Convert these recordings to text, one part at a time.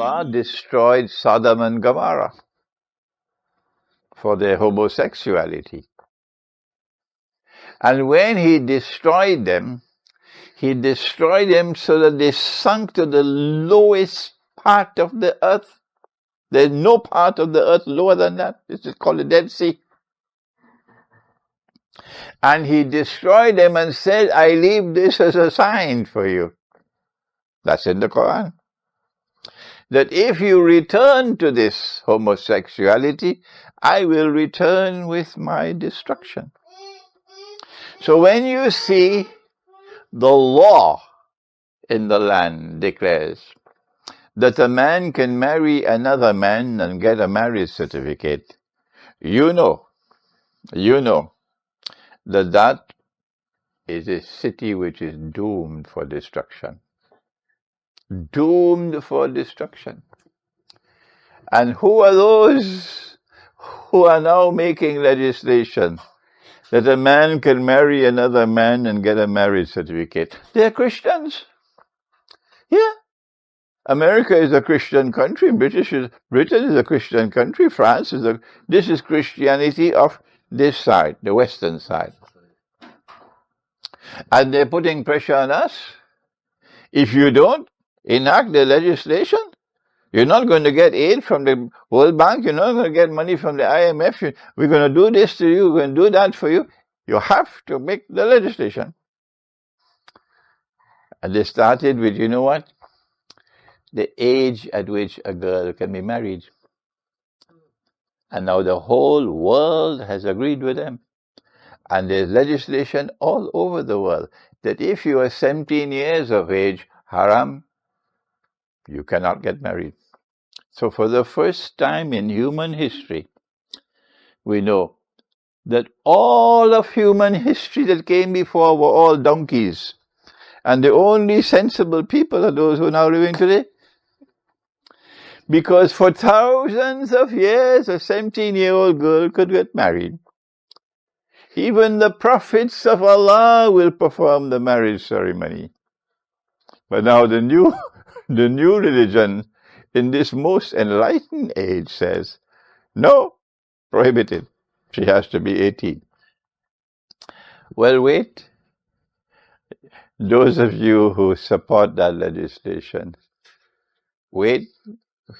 Allah destroyed Sodom and Gomorrah for their homosexuality. And when He destroyed them so that they sunk to the lowest part of the earth. There's no part of the earth lower than that. This is called the Dead Sea. And He destroyed them and said, I leave this as a sign for you. That's in the Quran. That if you return to this homosexuality, I will return with my destruction. So when you see the law in the land declares that a man can marry another man and get a marriage certificate, you know that that is a city which is doomed for destruction. Doomed for destruction. And who are those who are now making legislation that a man can marry another man and get a marriage certificate? They're Christians. Yeah. America is a Christian country. Britain is a Christian country. France is this is Christianity of this side, the Western side. And they're putting pressure on us. If you don't enact the legislation, you're not going to get aid from the World Bank. You're not going to get money from the IMF. We're going to do this to you. We're going to do that for you. You have to make the legislation. And they started with, you know what? The age at which a girl can be married. And now the whole world has agreed with them. And there's legislation all over the world that if you are 17 years of age, haram, you cannot get married. So for the first time in human history, we know that all of human history that came before were all donkeys. And the only sensible people are those who are now living today. Because for thousands of years, a 17-year-old girl could get married. Even the prophets of Allah will perform the marriage ceremony. But now the new religion in this most enlightened age says, no, prohibited. She has to be 18. Well, wait. Those of you who support that legislation, wait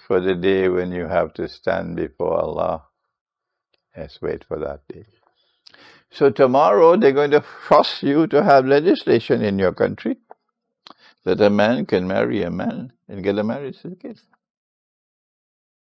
for the day when you have to stand before Allah. Yes, wait for that day. So tomorrow they're going to force you to have legislation in your country that a man can marry a man and get a marriage certificate.